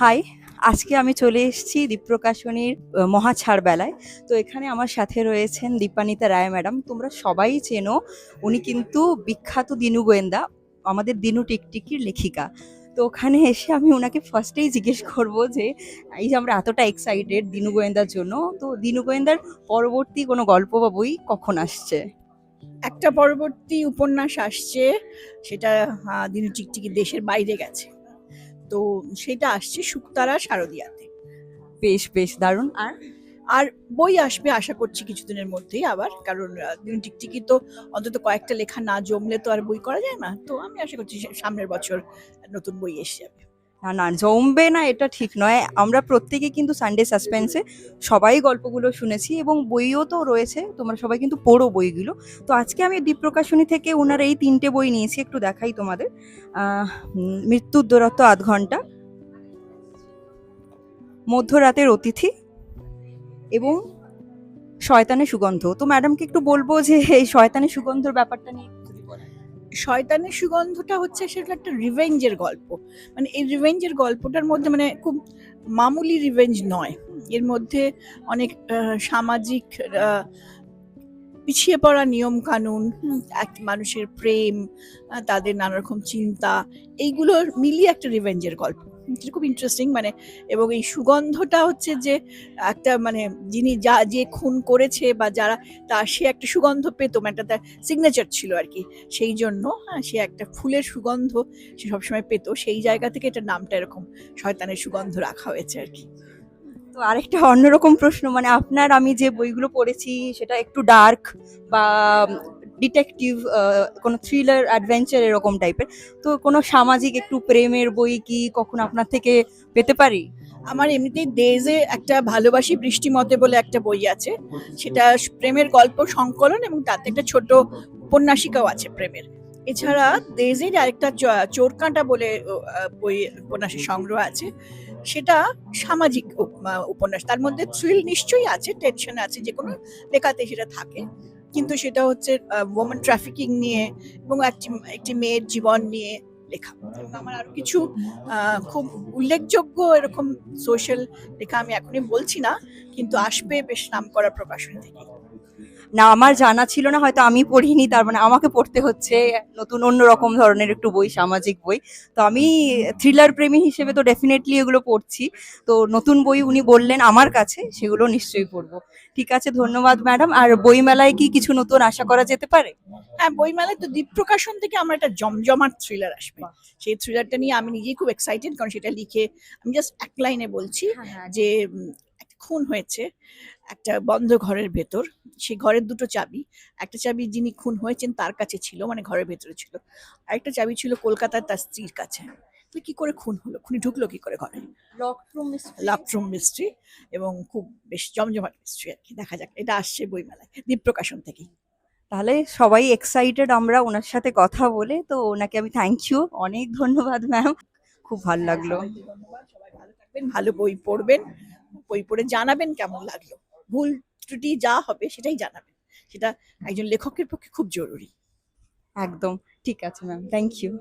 High, আজকে আমি চলে এসেছি দীপপ্রকাশনীর মহা ছাড়বেলায়। তো এখানে আমার সাথে রয়েছেন দীপানিতা রায় ম্যাডাম। তোমরা সবাই চেনো, উনি কিন্তু বিখ্যাত দিনু গোয়েন্দা, আমাদের দিনু টিকটিকির লেখিকা। তো ওখানে এসে আমি ওনাকে ফার্স্টেই জিজ্ঞেস করব যে এই যে আমরা এতটা এক্সাইটেড দিনু গোয়েন্দার জন্য, তো দিনু গোয়েন্দার পরবর্তী কোনো গল্প বা বই কখন আসছে? একটা পরবর্তী উপন্যাস আসছে, সেটা দিনু টিকটিকি দেশের বাইরে গেছে। তো সেটা আসছে শুকতারা শারদিয়াতে। বেশ বেশ দারুণ। আর আর বই আসবে আশা করছি কিছুদিনের মধ্যেই আবার, কারণ দিনু টিকটিকি তো অন্তত কয়েকটা লেখা না জমলে তো আর বই করা যায় না। তো আমি আশা করছি সামনের বছর নতুন বই এসে যাবে। না না, জমবে না এটা ঠিক নয়। আমরা প্রত্যেকে কিন্তু সানডে সাসপেন্সে সবাই গল্পগুলো শুনেছি এবং বইও তো রয়েছে, তোমরা সবাই কিন্তু পড়ো বইগুলো। তো আজকে আমি দ্বীপ প্রকাশনী থেকে ওনার এই ৩টে বই নিয়েছি, একটু দেখাই তোমাদের। মৃত্যুর দূরত্ব আধ ঘন্টা, মধ্যরাতের অতিথি এবং শয়তানের সুগন্ধ। তো ম্যাডামকে একটু বলবো যে এই শয়তানের সুগন্ধর ব্যাপারটা নিয়ে একটু যদি বলেন। শয়তানের সুগন্ধটা হচ্ছে সেটা একটা রিভেঞ্জের গল্প। মানে এই রিভেঞ্জের গল্পটার মধ্যে মানে খুব মামুলি রিভেঞ্জ নয়। এর মধ্যে অনেক সামাজিক আহ, পিছিয়ে পড়া নিয়ম কানুন, এক মানুষের প্রেম, তাদের নানা রকম চিন্তা, এইগুলোর মিলিয়ে একটা রিভেঞ্জের গল্প। এটা খুব ইন্টারেস্টিং। মানে এবং এই সুগন্ধটা হচ্ছে যে একটা মানে যিনি যে খুন করেছে বা যারা সে একটা সুগন্ধ পেত, মানে একটা তার সিগনেচার ছিল আর কি। সেই জন্য সে একটা ফুলের সুগন্ধ সে সবসময় পেত, সেই জায়গা থেকে এটা নামটা এরকম শয়তানের সুগন্ধ রাখা হয়েছে আর কি। তো আরেকটা অন্যরকম প্রশ্ন, মানে আপনার আমি যে বইগুলো পড়েছি সেটা একটু ডার্ক বা ডিটেকটিভ, কোনো থ্রিলার অ্যাডভেঞ্চার এরকম টাইপের। তো কোনো সামাজিক একটু প্রেমের বই কি কখন আপনার থেকে পেতে পারি? আমার এমনিতেই দেজে একটা ভালোবাসি বৃষ্টি মতে বলে একটা বই আছে, সেটা প্রেমের গল্প সংকলন এবং তাতে একটা ছোট উপন্যাসিকাও আছে প্রেমের। এছাড়া দেজের আরেকটা চোরকাঁটা বলে বই উপন্যাসের সংগ্রহ আছে, সেটা সামাজিক উপন্যাস। তার মধ্যে থ্রিল নিশ্চয়ই আছে, টেনশন আছে, যে কোনো লেখাতে সেটা থাকে। কিন্তু সেটা হচ্ছে ওমেন ট্রাফিকিং নিয়ে এবং একটি একটি মেয়ের জীবন নিয়ে লেখা। এবং আমার আরো কিছু খুব উল্লেখযোগ্য এরকম সোশ্যাল লেখা আমি এখনই বলছি না, কিন্তু আসবে বেশ নামকরা প্রকাশনী থেকে। না, আমার জানা ছিল না, হয়তো আমি পড়িনি, তার মানে আমাকে পড়তে হচ্ছে নতুন অন্যরকম ধরনের একটু বই, সামাজিক বই। তো আমি থ্রিলার প্রেমী হিসেবে তো ডেফিনেটলি এগুলো পড়ছি। তো নতুন বই উনি বললেন আমার কাছে, সেগুলো নিশ্চয়ই পড়বো। ঠিক আছে, ধন্যবাদ ম্যাডাম। আর বইমেলায় কি কিছু নতুন আশা করা যেতে পারে? হ্যাঁ, বইমেলায় তো দ্বীপ প্রকাশন থেকে আমার একটা জমজমাট থ্রিলার আসবে। সেই থ্রিলারটা নিয়ে আমি নিজেই খুব এক্সাইটেড, কারণ সেটা লিখে আমি জাস্ট এক লাইনে বলছি হ্যাঁ হ্যাঁ। যে একটা খুন হয়েছে একটা বন্ধ ঘরের ভেতর। সেই ঘরের দুটো চাবি, একটা চাবি যিনি খুন হয়েছেন তার কাছে ছিল, মানে ঘরের ভেতরে ছিল, আরেকটা চাবি ছিল কলকাতার তার স্ত্রীর কাছে। তো কি করে খুন হলো, খুনি ঢুকলো কি করে ঘরে? লাভট্রুম মিস্ট্রি, এবং খুব বেশ জমজমাট মিস্ট্রি আর কি। দেখা যাক, এটা আসছে বইমেলায় দ্বীপ প্রকাশন থেকেই। তাহলে সবাই এক্সাইটেড আমরা ওনার সাথে কথা বলে। তো ওনাকে আমি থ্যাংক ইউ, অনেক ধন্যবাদ ম্যাম, খুব ভালো হ্যাঁ, লাগলো। সবাইকে ধন্যবাদ। সবাই ভালো থাকবেন, ভালো বই পড়বেন, বই পড়ে জানাবেন কেমন লাগলো। ভুল ত্রুটি যা হবে সেটাই জানাবেন, সেটা একজন লেখকের পক্ষে খুব জরুরি। একদম ঠিক আছে ম্যাম, থ্যাংক ইউ।